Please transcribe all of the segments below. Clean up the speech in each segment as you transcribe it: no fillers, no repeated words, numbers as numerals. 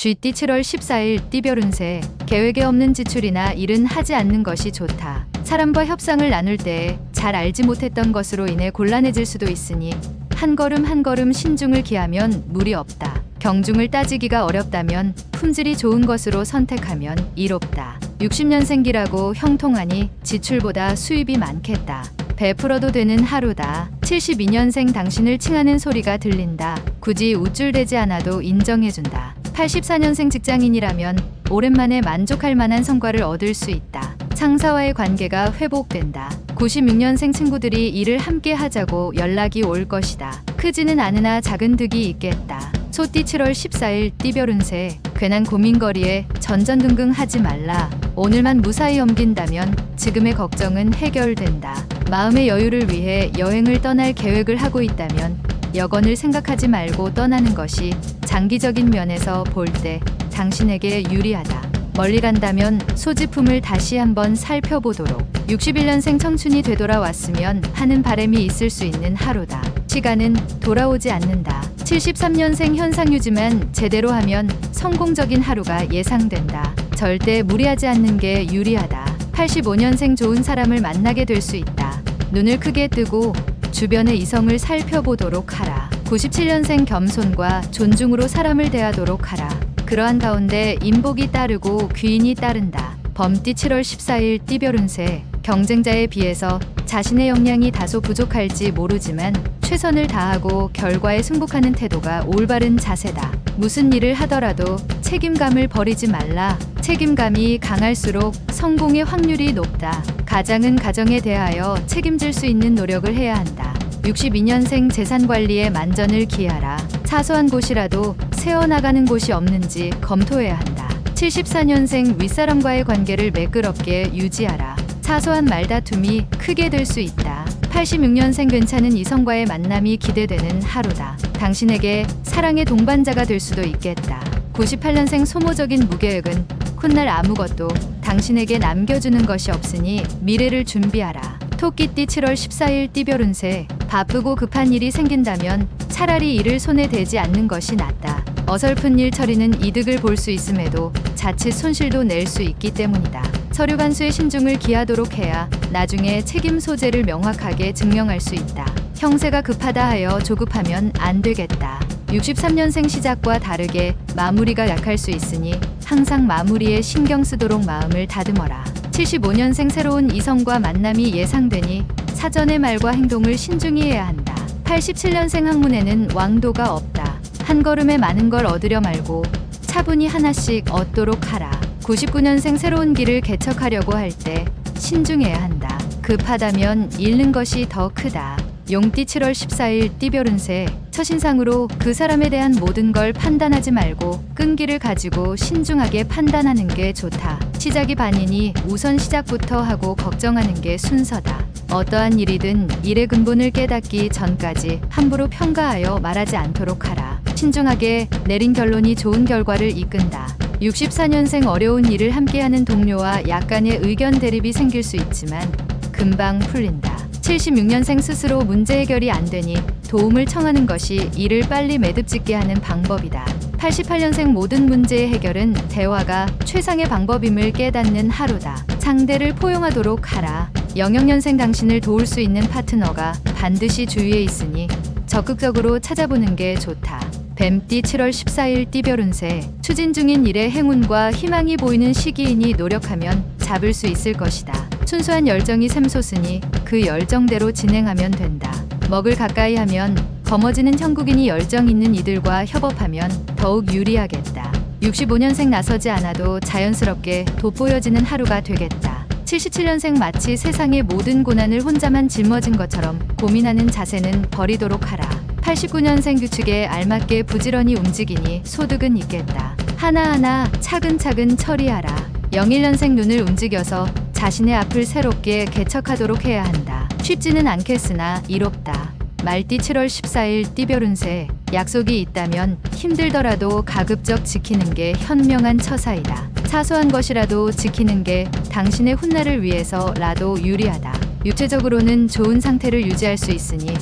쥐띠 7월 14일 띠별 운세. 계획에 없는 지출이나 일은 하지 않는 것이 좋다. 사람과 협상을 나눌 때에 잘 알지 못했던 것으로 인해 곤란해질 수도 있으니 한 걸음 한 걸음 신중을 기하면 무리 없다. 경중을 따지기가 어렵다면 품질이 좋은 것으로 선택하면 이롭다. 60년생기라고 형통하니 지출보다 수입이 많겠다. 베풀어도 되는 하루다. 72년생 당신을 칭하는 소리가 들린다. 굳이 우쭐대지 않아도 인정해준다. 84년생 직장인이라면 오랜만에 만족할 만한 성과를 얻을 수 있다. 상사와의 관계가 회복된다. 96년생 친구들이 일을 함께 하자고 연락이 올 것이다. 크지는 않으나 작은 득이 있겠다. 소띠 7월 14일 띠별 운세. 괜한 고민거리에 전전긍긍 하지 말라. 오늘만 무사히 넘긴다면 지금의 걱정은 해결된다. 마음의 여유를 위해 여행을 떠날 계획을 하고 있다면 여건을 생각하지 말고 떠나는 것이 장기적인 면에서 볼 때 당신에게 유리하다. 멀리 간다면 소지품을 다시 한번 살펴보도록. 61년생 청춘이 되돌아왔으면 하는 바람이 있을 수 있는 하루다. 시간은 돌아오지 않는다. 73년생 현상유지만 제대로 하면 성공적인 하루가 예상된다. 절대 무리하지 않는 게 유리하다. 85년생 좋은 사람을 만나게 될 수 있다. 눈을 크게 뜨고 주변의 이성을 살펴보도록 하라. 97년생 겸손과 존중으로 사람을 대하도록 하라. 그러한 가운데 인복이 따르고 귀인이 따른다. 범띠 7월 14일 띠별 운세. 경쟁자에 비해서 자신의 역량이 다소 부족할지 모르지만 최선을 다하고 결과에 승복하는 태도가 올바른 자세다. 무슨 일을 하더라도 책임감을 버리지 말라. 책임감이 강할수록 성공의 확률이 높다. 가장은 가정에 대하여 책임질 수 있는 노력을 해야 한다. 62년생 재산 관리에 만전을 기하라. 사소한 곳이라도 새어나가는 곳이 없는지 검토해야 한다. 74년생 윗사람과의 관계를 매끄럽게 유지하라. 사소한 말다툼이 크게 될 수 있다. 86년생 괜찮은 이성과의 만남이 기대되는 하루다. 당신에게 사랑의 동반자가 될 수도 있겠다. 98년생 소모적인 무계획은 훗날 아무것도 당신에게 남겨주는 것이 없으니 미래를 준비하라. 토끼띠 7월 14일 띠별 운세. 바쁘고 급한 일이 생긴다면 차라리 일을 손에 대지 않는 것이 낫다. 어설픈 일 처리는 이득을 볼 수 있음에도 자칫 손실도 낼 수 있기 때문이다. 서류 간수에 신중을 기하도록 해야 나중에 책임 소재를 명확하게 증명할 수 있다. 형세가 급하다 하여 조급하면 안 되겠다. 63년생 시작과 다르게 마무리가 약할 수 있으니 항상 마무리에 신경 쓰도록 마음을 다듬어라. 75년생 새로운 이성과 만남이 예상되니 사전의 말과 행동을 신중히 해야 한다. 87년생 학문에는 왕도가 없다. 한 걸음에 많은 걸 얻으려 말고 차분히 하나씩 얻도록 하라. 99년생 새로운 길을 개척하려고 할 때 신중해야 한다. 급하다면 잃는 것이 더 크다. 용띠 7월 14일 띠별 운세. 첫인상으로 그 사람에 대한 모든 걸 판단하지 말고 끈기를 가지고 신중하게 판단하는 게 좋다. 시작이 반이니 우선 시작부터 하고 걱정하는 게 순서다. 어떠한 일이든 일의 근본을 깨닫기 전까지 함부로 평가하여 말하지 않도록 하라. 신중하게 내린 결론이 좋은 결과를 이끈다. 64년생 어려운 일을 함께하는 동료와 약간의 의견 대립이 생길 수 있지만 금방 풀린다. 76년생 스스로 문제 해결이 안 되니 도움을 청하는 것이 일을 빨리 매듭짓게 하는 방법이다. 88년생 모든 문제의 해결은 대화가 최상의 방법임을 깨닫는 하루다. 상대를 포용하도록 하라. 00년생 당신을 도울 수 있는 파트너가 반드시 주위에 있으니 적극적으로 찾아보는 게 좋다. 뱀띠 7월 14일 띠별 운세. 추진 중인 일에 행운과 희망이 보이는 시기이니 노력하면 잡을 수 있을 것이다. 순수한 열정이 샘솟으니 그 열정대로 진행하면 된다. 먹을 가까이 하면 거머쥐는 천국이니 열정 있는 이들과 협업하면 더욱 유리하겠다. 65년생 나서지 않아도 자연스럽게 돋보여지는 하루가 되겠다. 77년생 마치 세상의 모든 고난을 혼자만 짊어진 것처럼 고민하는 자세는 버리도록 하라. 89년생 규칙에 알맞게 부지런히 움직이니 소득은 있겠다. 하나하나 차근차근 처리하라. 01년생 눈을 움직여서 자신의 앞을 새롭게 개척하도록 해야 한다. 쉽지는 않겠으나 이롭다. 말띠 7월 14일 띠별 운세. 약속이 있다면 힘들더라도 가급적 지키는 게 현명한 처사이다. 사소한 것이라도 지키는 게 당신의 훗날을 위해서라도 유리하다. 육체적으로는 좋은 상태를 유지할 수 있으니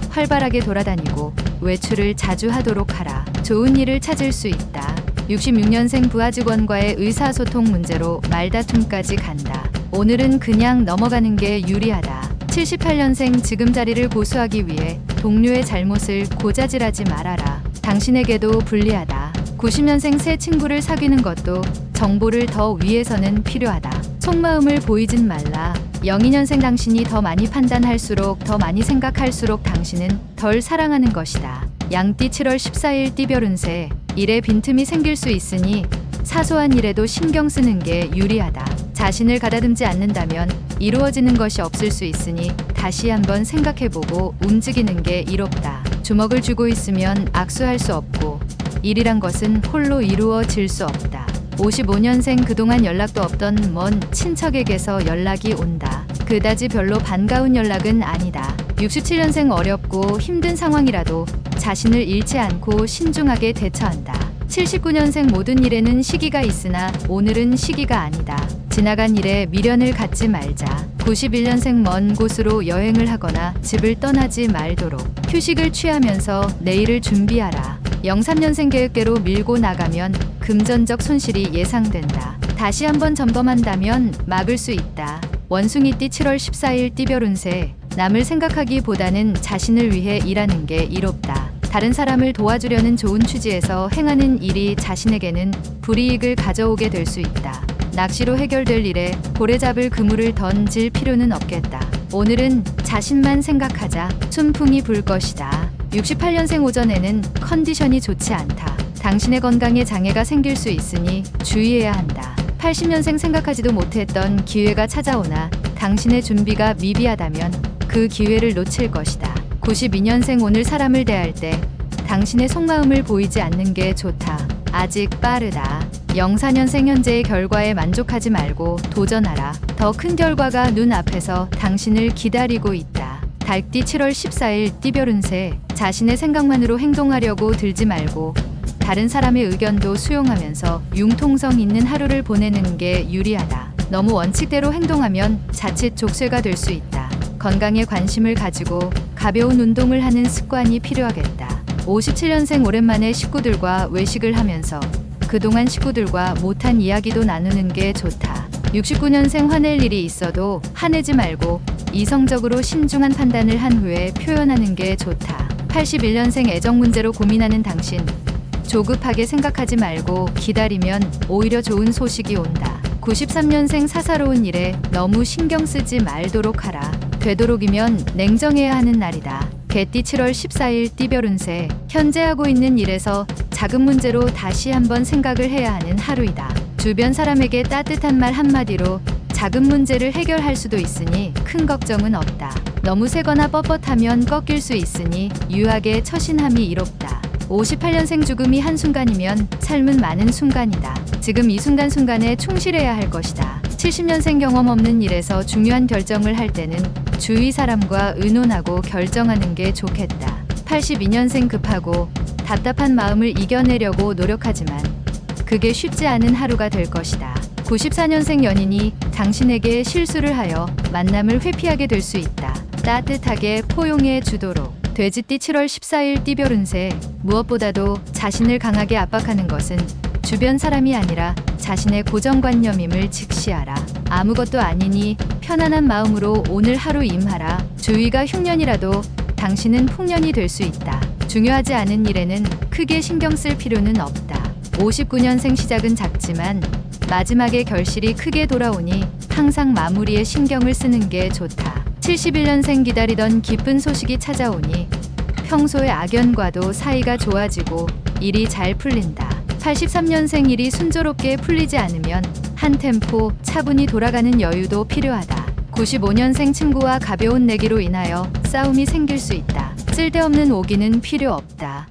활발하게 돌아다니고 외출을 자주 하도록 하라. 좋은 일을 찾을 수 있다. 66년생 부하 직원과의 의사소통 문제로 말다툼까지 간다. 오늘은 그냥 넘어가는 게 유리하다. 78년생 지금 자리를 고수하기 위해 동료의 잘못을 고자질하지 말아라. 당신에게도 불리하다. 90년생 새 친구를 사귀는 것도 정보를 더 위해서는 필요하다. 속마음을 보이진 말라. 02년생 당신이 더 많이 판단할수록 더 많이 생각할수록 당신은 덜 사랑하는 것이다. 양띠 7월 14일 띠별 운세. 일에 빈틈이 생길 수 있으니 사소한 일에도 신경 쓰는 게 유리하다. 자신을 가다듬지 않는다면 이루어지는 것이 없을 수 있으니 다시 한번 생각해보고 움직이는 게 이롭다. 주먹을 쥐고 있으면 악수할 수 없고 일이란 것은 홀로 이루어질 수 없다. 55년생 그동안 연락도 없던 먼 친척에게서 연락이 온다. 그다지 별로 반가운 연락은 아니다. 67년생 어렵고 힘든 상황이라도 자신을 잃지 않고 신중하게 대처한다. 79년생 모든 일에는 시기가 있으나 오늘은 시기가 아니다. 지나간 일에 미련을 갖지 말자. 91년생 먼 곳으로 여행을 하거나 집을 떠나지 말도록. 휴식을 취하면서 내일을 준비하라. 03년생 계획대로 밀고 나가면 금전적 손실이 예상된다. 다시 한번 점검한다면 막을 수 있다. 원숭이띠 7월 14일 띠별 운세. 남을 생각하기보다는 자신을 위해 일하는 게 이롭다. 다른 사람을 도와주려는 좋은 취지에서 행하는 일이 자신에게는 불이익을 가져오게 될 수 있다. 낚시로 해결될 일에 고래 잡을 그물을 던질 필요는 없겠다. 오늘은 자신만 생각하자. 순풍이 불 것이다. 68년생 오전에는 컨디션이 좋지 않다. 당신의 건강에 장애가 생길 수 있으니 주의해야 한다. 80년생 생각하지도 못했던 기회가 찾아오나 당신의 준비가 미비하다면 그 기회를 놓칠 것이다. 92년생 오늘 사람을 대할 때 당신의 속마음을 보이지 않는 게 좋다. 아직 빠르다. 04년생 현재의 결과에 만족하지 말고 도전하라. 더 큰 결과가 눈앞에서 당신을 기다리고 있다. 달띠 7월 14일 띠별 운세. 자신의 생각만으로 행동하려고 들지 말고 다른 사람의 의견도 수용하면서 융통성 있는 하루를 보내는 게 유리하다. 너무 원칙대로 행동하면 자칫 족쇄가 될 수 있다. 건강에 관심을 가지고 가벼운 운동을 하는 습관이 필요하겠다. 57년생 오랜만에 식구들과 외식을 하면서 그동안 식구들과 못한 이야기도 나누는 게 좋다. 69년생 화낼 일이 있어도 화내지 말고 이성적으로 신중한 판단을 한 후에 표현하는 게 좋다. 81년생 애정 문제로 고민하는 당신. 조급하게 생각하지 말고 기다리면 오히려 좋은 소식이 온다. 93년생 사사로운 일에 너무 신경 쓰지 말도록 하라. 되도록이면 냉정해야 하는 날이다. 개띠 7월 14일 띠별 운세. 현재 하고 있는 일에서 작은 문제로 다시 한번 생각을 해야 하는 하루이다. 주변 사람에게 따뜻한 말 한마디로 작은 문제를 해결할 수도 있으니 큰 걱정은 없다. 너무 세거나 뻣뻣하면 꺾일 수 있으니 유하게 처신함이 이롭다. 58년생 죽음이 한순간이면 삶은 많은 순간이다. 지금 이 순간순간에 충실해야 할 것이다. 70년생 경험 없는 일에서 중요한 결정을 할 때는 주위 사람과 의논하고 결정하는 게 좋겠다. 82년생 급하고 답답한 마음을 이겨내려고 노력하지만 그게 쉽지 않은 하루가 될 것이다. 94년생 연인이 당신에게 실수를 하여 만남을 회피하게 될 수 있다. 따뜻하게 포용해 주도록. 돼지띠 7월 14일 띠별 운세. 무엇보다도 자신을 강하게 압박하는 것은 주변 사람이 아니라 자신의 고정관념임을 직시하라. 아무것도 아니니 편안한 마음으로 오늘 하루 임하라. 주위가 흉년이라도 당신은 풍년이 될 수 있다. 중요하지 않은 일에는 크게 신경 쓸 필요는 없다. 59년생 시작은 작지만 마지막에 결실이 크게 돌아오니 항상 마무리에 신경을 쓰는 게 좋다. 71년생 기다리던 기쁜 소식이 찾아오니 평소의 악연과도 사이가 좋아지고 일이 잘 풀린다. 83년생 일이 순조롭게 풀리지 않으면 한 템포 차분히 돌아가는 여유도 필요하다. 95년생 친구와 가벼운 내기로 인하여 싸움이 생길 수 있다. 쓸데없는 오기는 필요 없다.